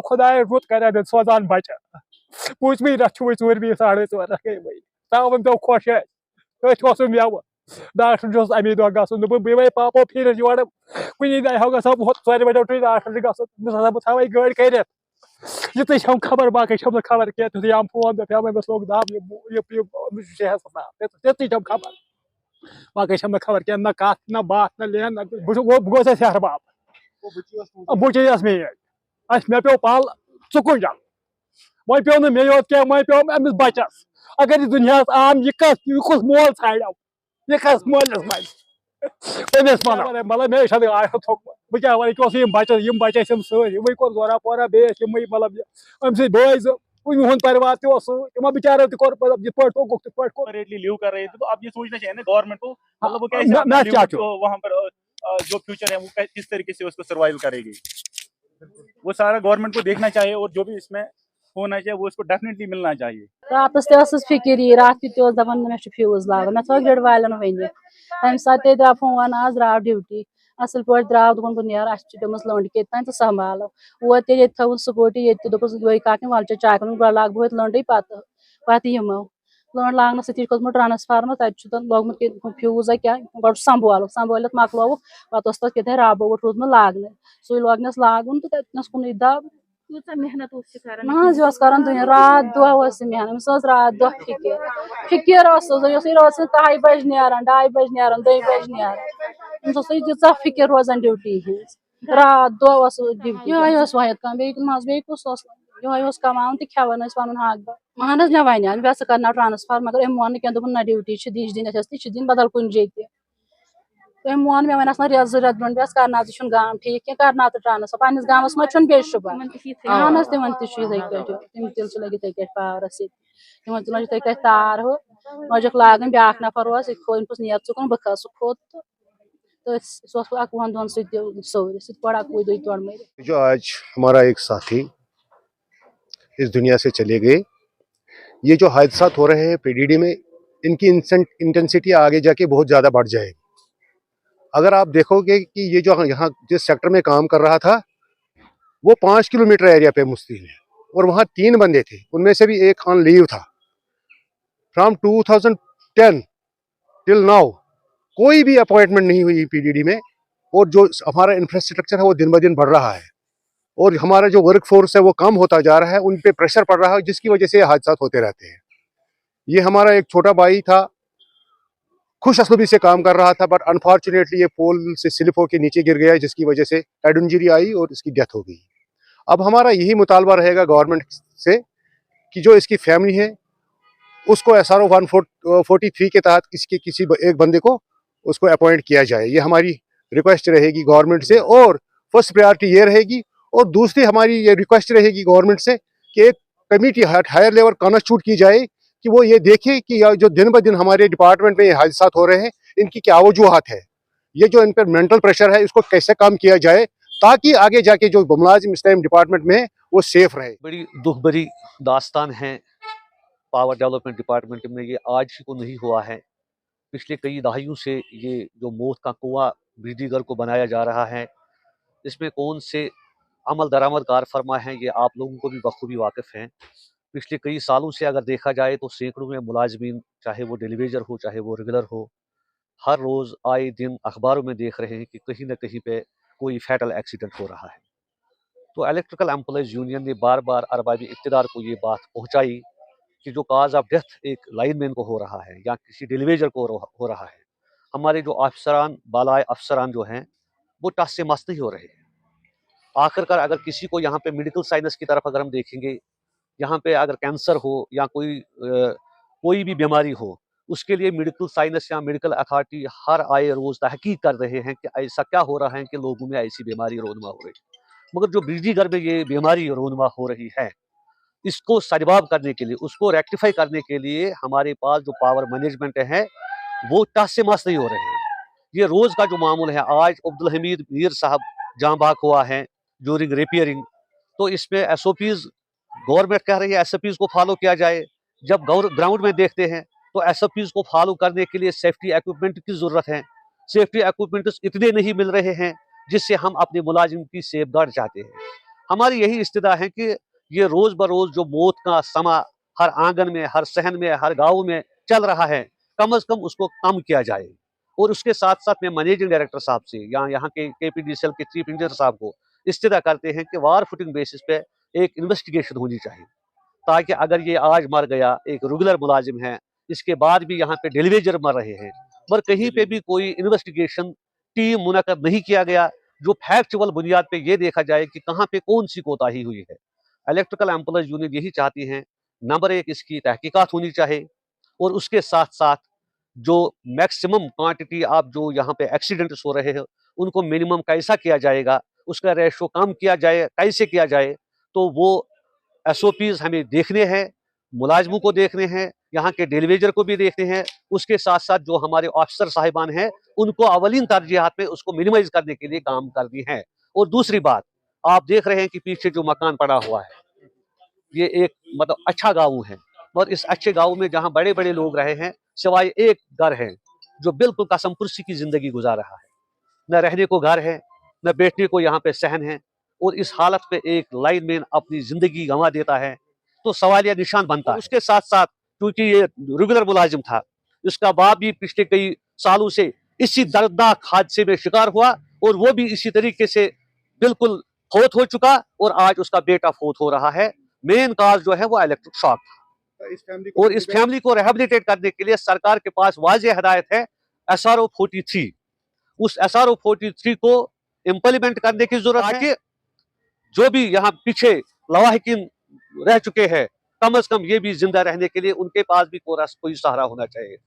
खुदाय रुत कर सोजान बचा पूछमी रही चूरमी 4:30 गई वही तवन दो खुश मेव डॉक्टर अमी दह गन बे पापो फिर योर कुन दाह ग 4 बजे डॉक्टर गसा बह थवे गाड़ी कर युत हम खबर बाकी खबर कह फोन पे बस लोग दब ते खबर बाकी खबर कह ना कत ना बात ना लेन गोस हर बाप बुचस मे मे पे पल चुकुन जल वो पे मे योत क्या वो पे अमिस बचस अगर यह दुनिया आम यह कुछ मोल छाड़ो यह कस मोलस मज अमिस मतलब मे थोक बह क्या वन बचस सर वही कोर जोरा पोरा बेस मतलब अम सज उन परिवार तमो बेचारो रेटली लीव कर रहे थे, तो अब ये सोचना चाहिए ना गवर्नमेंट को, मतलब वो कैसे वहां पर जो फ्यूचर है वो किस तरीके से उसको सर्वाइव करेगी, वो सारा गवर्नमेंट को देखना चाहिए और जो भी इसमें होना चाहिए वो इसको डेफिनेटली मिलना चाहिए। रात फिक्र रात दपान मे फ्यूज लागन मे थो ग्रिड वालन वन तम सात द्राव फोन आज द्राव ड्यूटी असल पे द्राव दोपन बह नेर अमस लंड के तो संभालो वोत ये थवन स्कूटी ये दोपस ये कत वल चाक बह लाग बहुत लंडे पत यमो लंड लागन सत खोतमुत ट्रांसफार्मर तत लोगमुत फ्यूज क्या गो संभाल मकलोव पे तथ रब वोट रूदमुत लागन सू लोगनस लागुन तो तथनस कुन दब मेहनत कर दुनिया रात दह मेहनत रात दह फिक्र तह बज नान 2 बज नान 2 बज नान तीचा फिक्र रोजान ड्यूटी हज रात दह ड्यूटी ये वहत कम बे कुछ ये कमान तो खेवान पन हक मान मे वन मे कर ट्रांसफर मगर अम मोन क्या ना ड्यूटी दिन दिन बदल कुन जाए तो मोन मे वन रेत 2 रेत ब्रो करना गाम ठीक क्या करना ट्रांसफर पन्नस गामस मह बे शुबन अहन तिमन तम लगे तथ पावरस तिमन लगे तथ तार हो लजक लागन ब्या नफर खोस नेर चुकन बह खस खोत तो 11 दोन सौर पड़ 11 तोड़ मर। जो आज हमारा एक साथी इस दुनिया से चले गए, ये जो हादसा हो रहे हैं पीडीडी में, इनकी इंटेंसिटी आगे जाके बहुत ज़्यादा बढ़ जाएगी। अगर आप देखोगे कि ये जो यहाँ जिस सेक्टर में काम कर रहा था वो 5 किलोमीटर एरिया पे मुश्किल है और वहाँ 3 बंदे थे, उनमें से भी एक ऑन लीव था। फ्रॉम 2010 टिल नाउ कोई भी अपॉइंटमेंट नहीं हुई पीडीडी में और जो हमारा इंफ्रास्ट्रक्चर है वो दिन ब दिन बढ़ रहा है और हमारा जो वर्क फोर्स है वो कम होता जा रहा है, उन पे प्रेशर पड़ रहा है जिसकी वजह से हादसा होते रहते हैं। ये हमारा एक छोटा भाई था, खुश असलूबी से काम कर रहा था, बट अनफॉर्चुनेटली ये पोल से स्लिप होकर नीचे गिर गया जिसकी वजह से हेड इंजरी आई और इसकी डेथ हो गई। अब हमारा यही मुतालबा रहेगा गवर्नमेंट से कि जो इसकी फैमिली है उसको SRO 143 के तहत किसी एक बंदे को उसको अपॉइंट किया जाए। ये हमारी रिक्वेस्ट रहेगी गवर्नमेंट से और फर्स्ट प्रायोरिटी ये रहेगी। और दूसरी हमारी ये रिक्वेस्ट रहेगी गवर्नमेंट से कि एक कमेटी हायर लेवल कॉन्स्टिट्यूट की जाए कि वो ये देखे कि जो दिन ब दिन हमारे डिपार्टमेंट में ये हादसा हो रहे हैं इनकी क्या वजूहत है, ये जो इन पर मेंटल प्रेशर है इसको कैसे कम किया जाए ताकि आगे जाके जो मुलाजिम इस टाइम डिपार्टमेंट में वो सेफ रहे। बड़ी दुख भरी दास्तान है पावर डेवलपमेंट डिपार्टमेंट में, ये आज को नहीं हुआ है, पिछले कई दहाइयों से ये जो मौत का कुआं बिजलीघर को बनाया जा रहा है, इसमें कौन से अमल दरामद कार फरमा है ये आप लोगों को भी बखूबी वाकिफ़ हैं। पिछले कई सालों से अगर देखा जाए तो सैकड़ों में मुलाजमीन, चाहे वो डेलीवेजर हो चाहे वो रेगुलर हो, हर रोज़ आए दिन अखबारों में देख रहे हैं कि कहीं ना कहीं पे कोई फैटल एक्सीडेंट हो रहा है। तो इलेक्ट्रिकल एम्प्लॉयज़ यूनियन ने बार बार अरबाबी इक़्तिदार को ये बात पहुँचाई कि जो काज ऑफ डेथ एक लाइनमैन को हो रहा है या किसी डेलीवेजर को हो रहा है, हमारे जो अफसरान बालाए अफसरान जो हैं वो टस से मस नहीं हो रहे हैं। आखिरकार अगर किसी को यहाँ पे मेडिकल साइंस की तरफ अगर हम देखेंगे, यहाँ पे अगर कैंसर हो या कोई भी बीमारी हो, उसके लिए मेडिकल साइंस या मेडिकल अथॉरिटी हर आए रोज़ तहकीक कर रहे हैं कि ऐसा क्या हो रहा है कि लोगों में ऐसी बीमारी रोनमा हो रही है। मगर जो बिजलीघर में ये बीमारी रोनमा हो रही है, इसको सजवाब करने के लिए, उसको रेक्टिफाई करने के लिए हमारे पास जो पावर मैनेजमेंट है वो टस से मस नहीं हो रहे हैं। ये रोज़ का जो मामूल है, आज अब्दुल हमीद मीर साहब जाँ बाक हुआ है ड्यूरिंग रिपेयरिंग, तो इसमें SOPs गवर्नमेंट कह रही है SOPs को फॉलो किया जाए, जब ग्राउंड में देखते हैं तो SOPs को फॉलो करने के लिए सेफ्टी इक्विपमेंट की जरूरत है। सेफ्टी इक्विपमेंट्स इतने नहीं मिल रहे हैं जिससे हम अपने मुलाजिम की सेफगार्ड चाहते हैं। हमारी यही इस्तदा है कि ये रोज बरोज जो मौत का समा हर आंगन में, हर सहन में, हर गांव में चल रहा है, कम से कम उसको कम किया जाए। और उसके साथ साथ मैं मैनेजिंग डायरेक्टर साहब से या यहाँ के KPDCL के चीफ इंजीनियर साहब को इस्तदा करते हैं कि वार फुटिंग बेसिस पे एक इन्वेस्टिगेशन होनी चाहिए, ताकि अगर ये आज मर गया, एक रेगुलर मुलाजिम है, इसके बाद भी यहाँ पे डेलीवेजर मर रहे हैं, पर कहीं पे भी कोई इन्वेस्टिगेशन टीम मुनक्कद नहीं किया गया जो फैक्चुअल बुनियाद पे ये देखा जाए कि कहाँ पे कौन सी कोताही हुई है। इलेक्ट्रिकल एम्प्लॉयज यूनियन यही चाहती हैं, नंबर एक इसकी तहकीकात होनी चाहिए, और उसके साथ साथ जो मैक्सिमम क्वांटिटी आप जो यहाँ पे एक्सीडेंट्स हो रहे हैं उनको मिनिमम कैसा किया जाएगा, उसका रेशो कम किया जाए, कैसे किया जाए, तो वो SOPs हमें देखने हैं, मुलाजमों को देखने हैं, यहाँ के डेलीवेजर को भी देखने हैं। उसके साथ साथ जो हमारे ऑफिसर साहिबान हैं उनको अवलीन तरजीहात में उसको मिनिमाइज करने के लिए काम करनी है। और दूसरी बात, आप देख रहे हैं कि पीछे जो मकान पड़ा हुआ है ये एक मतलब अच्छा गाँव है, और इस अच्छे गाँव में जहाँ बड़े बड़े लोग रहे हैं, सिवाय एक घर है जो बिल्कुल कसम पुरसी की जिंदगी गुजार रहा है, न रहने को घर है, न बैठने को यहाँ पे सहन है, और इस हालत पे एक लाइनमैन अपनी जिंदगी गंवा देता है तो सवालिया निशान बनता है। उसके साथ साथ क्योंकि ये रेगुलर मुलाजिम था, इसका बाप भी पिछले कई सालों से इसी दर्दनाक हादसे में शिकार हुआ, और वो भी इसी तरीके से बिल्कुल फौत हो चुका, और आज उसका बेटा फौत हो रहा है। मेन काज जो है वो इलेक्ट्रिक शॉक था। और इस फैमिली को रिहेबिलिटेट करने के लिए सरकार के पास वाज़ेह हिदायत है SRO 43। उस SRO 43 को इम्प्लीमेंट करने की जरूरत है कि जो भी यहाँ पीछे लवाहिकीन रह चुके हैं, कम से कम ये भी जिंदा रहने के लिए उनके पास भी कोई सहारा होना चाहिए।